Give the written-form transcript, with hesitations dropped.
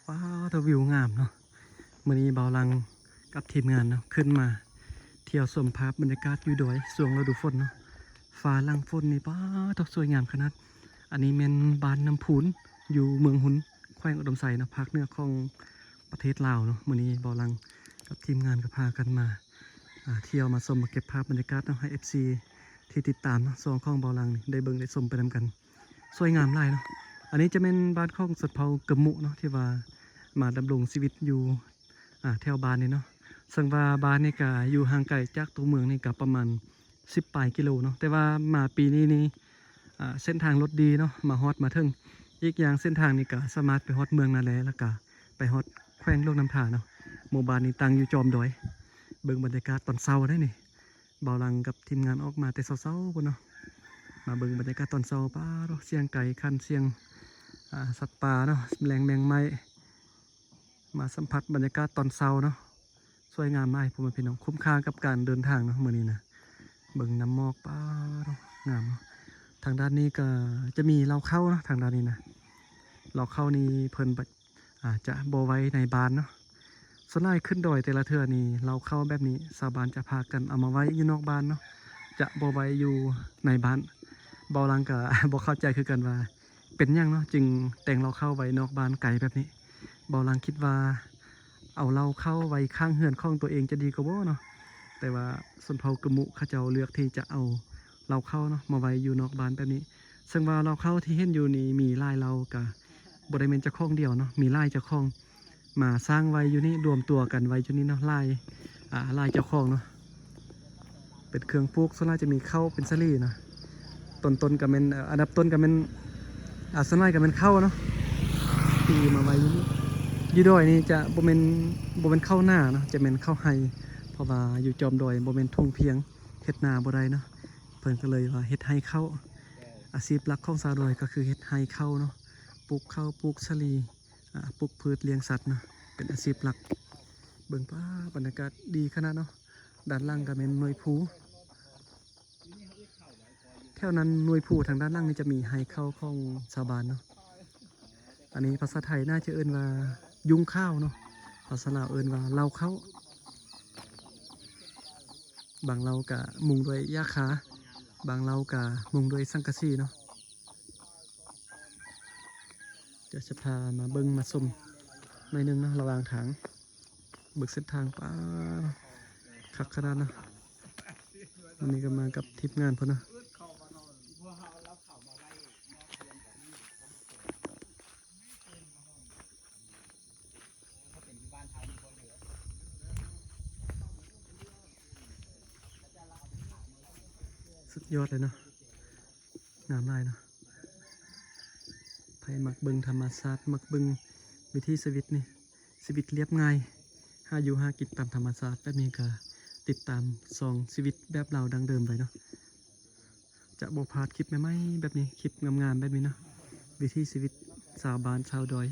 ว้าวแต่วิวงามเนาะมื้อนี้เบาลังกับทีมงานเนาะขึ้นมาเที่ยวชมภาพบรรยากาศอยู่ดอยช่วงฤดูฝนเนาะฟ้าหลังฝนนี่ป้าตกสวยงามขนาดอันนี้แม่นบ้านน้ำพูนอยู่เมืองหุนแขวงอุดมไซเนาะภาคเหนือของประเทศลาวเนาะมื้อนี้เบาลังกับทีมงานก็พากันมาเที่ยวมาชมมาเก็บภาพบรรยากาศเนาะให้ FC ที่ติดตามเนาะซองของเบาลังนี่ได้เบิ่งได้ชมไปนำกันสวยงามหลายเนาะอันนี้จะเป็นบ้านของสัตว์เผากระมุเนาะที่ว่ามาดำรงชีวิตอยู่แถวบ้านนี่เนาะซึ่งว่าบ้านนี่ก็อยู่ห่างไกลจากตัวเมืองนี่ก็ประมาณ10 ปลายกิโลเนาะแต่ว่ามาปีนี้นี่เส้นทางรถดีเนาะมาฮอดมาถึงอีกอย่างเส้นทางนี่ก็สามารถไปฮอดเมืองนาแลแล้วก็ไปฮอดแขวงโลกน้ำท่าเนาะหมู่บ้านนี้ตั้งอยู่จอมดอยเบิ่งบรรยากาศตอนเช้าได้นี่เบาลังกับทีมงานออกมาแต่เช้าๆพุ่นเนาะมาเบิ่งบรรยากาศตอนเช้าป้าเนาะเสียงไก่คันเสียงสัตว์ป่าเนาะแมงไม้มาสัมผัสบรรยากาศตอนเช้าเนาะสวยงามมากผมพี่น้องคุ้มค่ากับการเดินทางเนาะมื้อนี้นะเบิ่งน้ำหมอกป้าเนาะงามเนาะทางด้านนี้ก็จะมีเราเข้าเนาะทางด้านนี้นะเราเข้านี่เพิ่นจะบ่ไว้ในบ้านเนาะส่วนใหญ่ขึ้นดอยแต่ละเทื่อนี่เราเข้าแบบนี้ชาวบ้านจะพากันเอามาไว้อยู่นอกบ้านเนาะจะบ่ไว้อยู่ในบ้านเบาลังก็ บ่เข้าใจคือกันว่าเป็นยังเนาะจึงแต่งเราเข้าไว้นอกบ้านไกลแบบนี้เบาลังคิดว่าเอาเราเข้าไว้ข้างเฮือนของตัวเองจะดีกว่าบ่เนาะแต่ว่าชนเผ่ากะมุเขาเจ้าเลือกที่จะเอาเราเข้าเนาะมาไว้อยู่นอกบ้านแบบนี้ซึ่งว่าเราเข้าที่เห็นอยู่นี่มีลายเรากับบริเวณเจ้าของเดียวเนาะมีลายเจ้าของมาสร้างไว้อยู่นี่รวมตัวกันไว้อยู่นี่เนาะลายเจ้าของเนาะเป็นเครื่องปลูกส่วนใหญ่จะมีเข้าเป็นสลีนะต้นกับเป็นอันดับต้นกับเป็นส่วนใหญ่กับเป็นเข้าเนาะที่มาไว้อยู่นี่อยู่ดอยนี่จะบ่เป็นเข้าหน้าเนาะจะเป็นเข้าไฮเพราะว่าอยู่จอมดอยบ่เป็นทุ่งเพียงเฮ็ดนาบ่ได้เนาะเพิ่นก็เลยว่าเฮ็ดไฮเข้าอาชีพหลักของชาวดอยก็คือเฮ็ดไฮเข้าเนาะปลูกข้าวปลูกสลีปลูกพืชเลี้ยงสัตว์เนาะเป็นอาชีพหลักเบิ่งป้าบรรยากาศดีขนาดเนาะด้านล่างก็เป็นหน่วยภูแถวนั้นหน่วยภูทางด้านล่างนี่จะมีไฮเข้าของชาวบ้านเนาะอันนี้ภาษาไทยน่าจะเอิ้นว่ายุงข้าวเนาะภาษาลาวเอิ้นว่าเลาเข้าบางเรากะมุงด้วยหญ้าคาบางเรากะมุงด้วยสังกะสีเนาะเดี๋ยวจะพามาเบิ้งมาชมหน่อยนึงนะระหว่างทางเบิกเส้นทางป้าขักขนาดนะวันนี้ก็มากับทีมงานพอนะสุดยอดเลยเนาะงามลายเนาะไผมักเบิงธรรมชาติมักเบิงวิถีชีวิตนี่ชีวิตเรียบง่ายหาอยู่หากินตามธรรมชาติแบบนี้ก็ติดตามซองชีวิตแบบเราดังเดิมเลยเนาะจะบ่พลาดคลิปใหม่ๆแบบนี้คลิปงามๆแบบนี้เนาะวิถีชีวิตชาวบ้านชาวดอย